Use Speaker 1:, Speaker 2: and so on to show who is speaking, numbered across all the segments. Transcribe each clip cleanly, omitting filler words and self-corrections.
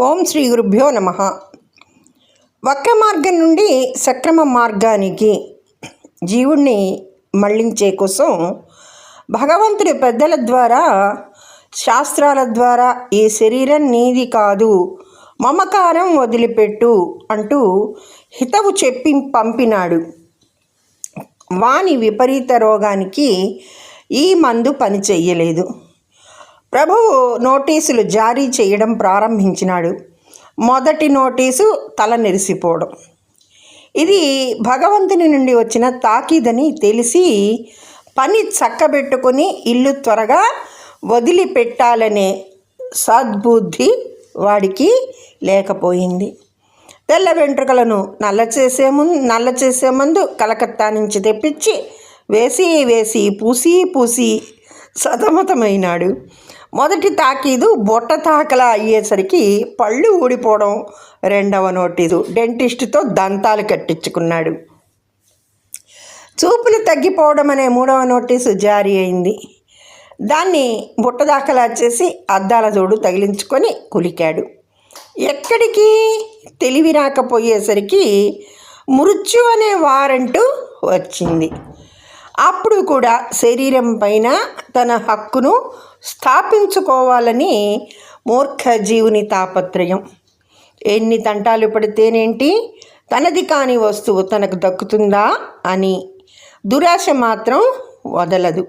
Speaker 1: ఓం శ్రీ గురుభ్యో నమ. వక్ర మార్గం నుండి సక్రమ మార్గానికి జీవుణ్ణి మళ్లించే కోసం భగవంతుడి పెద్దల ద్వారా, శాస్త్రాల ద్వారా ఈ శరీరం నీది కాదు, మమకారం వదిలిపెట్టు అంటూ హితవు చెప్పి పంపినాడు. వాని విపరీత రోగానికి ఈ మందు పని చెయ్యలేదు. ప్రభువు నోటీసులు జారీ చేయడం ప్రారంభించినాడు. మొదటి నోటీసు తల నెరిసిపోవడం. ఇది భగవంతుని నుండి వచ్చిన తాకీదని తెలిసి పని చక్కబెట్టుకుని ఇల్లు త్వరగా వదిలిపెట్టాలనే సద్బుద్ధి వాడికి లేకపోయింది. తెల్ల వెంట్రుకలను నల్ల చేసే ముందు కలకత్తా నుంచి తెప్పించి వేసి పూసి సతమతమైనాడు. మొదటి తాకీదు బొట్ట తాకలా అయ్యేసరికి పళ్ళు ఊడిపోవడం. రెండవ నోటీసు డెంటిస్టుతో దంతాలు కట్టించుకున్నాడు. చూపులు తగ్గిపోవడం అనే మూడవ నోటీసు జారీ అయింది. దాన్ని బుట్ట దాఖలా చేసి అద్దాల జోడు తగిలించుకొని కులికాడు. ఎక్కడికి తెలివి రాకపోయేసరికి మృత్యు అనే వారంటు వచ్చింది. అప్పుడు కూడా శరీరం పైన తన హక్కును స్థాపించుకోవాలని మూర్ఖ జీవుని తాపత్రయం. ఎన్ని తంటాలు పడితేనేంటి, తనది కాని వస్తువు తనకు దక్కుతుందా అని దురాశ మాత్రం వదలదు.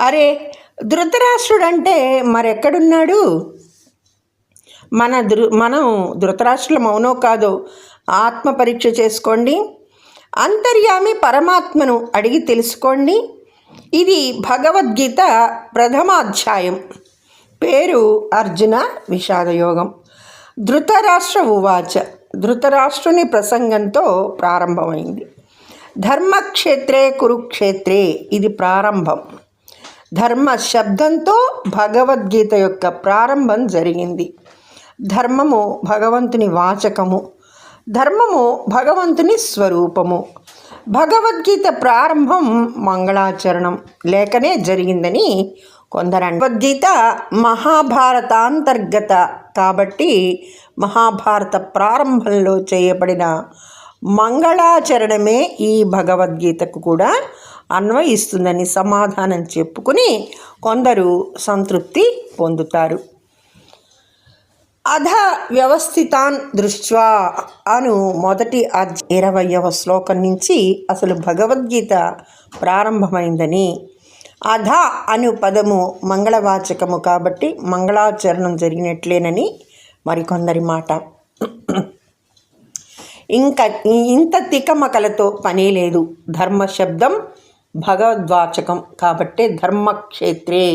Speaker 1: అరే, ధృతరాష్ట్రుడంటే మరెక్కడున్నాడు? మనం ధృతరాష్ట్రులం అవునో కాదో ఆత్మ పరీక్ష చేసుకోండి. అంతర్యామి పరమాత్మను అడిగి తెలుసుకోండి. ఇది భగవద్గీత ప్రథమాధ్యాయం. పేరు అర్జున విషాదయోగం. ధృతరాష్ట్ర ఉవాచ. ధృతరాష్ట్రుని ప్రసంగంతో ప్రారంభమైంది. ధర్మక్షేత్రే కురుక్షేత్రే, ఇది ప్రారంభం. ధర్మ శబ్దంతో భగవద్గీత యొక్క ప్రారంభం జరిగింది. ధర్మము భగవంతుని వాచకము, ధర్మము భగవంతుని స్వరూపము. భగవద్గీత ప్రారంభం మంగళాచరణం లేకనే జరిగిందని కొందరు. భగవద్గీత మహాభారతాంతర్గత కాబట్టి మహాభారత ప్రారంభంలో చేయబడిన మంగళాచరణమే ఈ భగవద్గీతకు కూడా అన్వయిస్తుందని సమాధానం చెప్పుకుని కొందరు సంతృప్తి పొందుతారు. అధ వ్యవస్థితాన్ దృష్ట్వా అను మొదటి 20వ శ్లోకం నుంచి అసలు భగవద్గీత ప్రారంభమైందని, అధ అను పదము మంగళవాచకము కాబట్టి మంగళాచరణం జరిగినట్లేనని మరికొందరి మాట. ఇంత తికమకలతో పని లేదు. ధర్మశబ్దం భగవద్వాచకం కాబట్టే ధర్మక్షేత్రే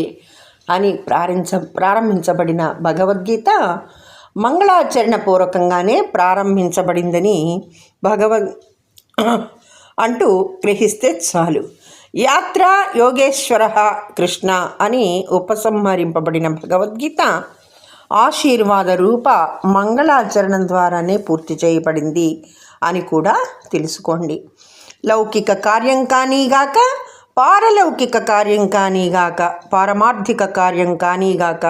Speaker 1: అని ప్రారంభించబడిన భగవద్గీత మంగళాచరణ పూర్వకంగానే ప్రారంభించబడిందని అంటూ గ్రహిస్తే చాలు. యాత్ర యోగేశ్వర కృష్ణ అని ఉపసంహరింపబడిన భగవద్గీత ఆశీర్వాద రూప మంగళాచరణం ద్వారానే పూర్తి చేయబడింది అని కూడా తెలుసుకోండి. లౌకిక కార్యం కానీగాక, పారలౌకిక కార్యం కానీగాక, పారమార్థిక కార్యం కానీగాక,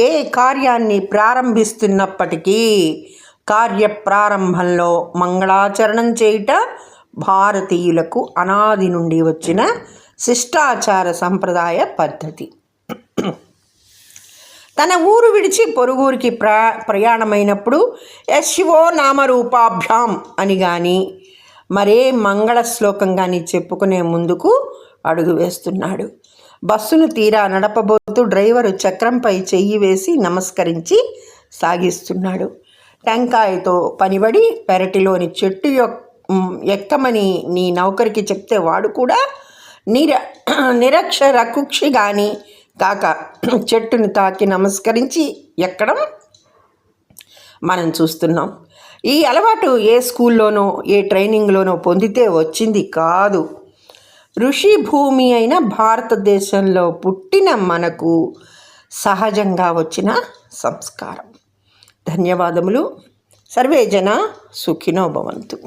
Speaker 1: ఏ కార్యాన్ని ప్రారంభిస్తున్నప్పటికీ కార్యప్రారంభంలో మంగళాచరణం చేయుట భారతీయులకు అనాది నుండి వచ్చిన శిష్టాచార సంప్రదాయ పద్ధతి. తన ఊరు విడిచి పొరుగురికి ప్రయాణమైనప్పుడు యశివో నామరూపాభ్యాం అని కానీ మరే మంగళ శ్లోకం కానీ చెప్పుకునే ముందుకు అడుగు వేస్తున్నాడు. బస్సును తీరా నడపబోతూ డ్రైవరు చక్రంపై చెయ్యి వేసి నమస్కరించి సాగిస్తున్నాడు. టెంకాయతో పనిబడి పెరటిలోని చెట్టు ఎక్కమని నీ నౌకరికి చెప్తే వాడు కూడా నిరక్షర కుక్షి కానీ కాక చెట్టుని తాకి నమస్కరించి ఎక్కడం మనం చూస్తున్నాం. ఈ అలవాటు ఏ స్కూల్లోనో ఏ ట్రైనింగ్లోనో పొందితే వచ్చింది కాదు. ఋషి భూమి అయిన భారతదేశంలో పుట్టిన మనకు సహజంగా వచ్చిన సంస్కారం. ధన్యవాదములు. సర్వే జన సుఖినో భవంతు.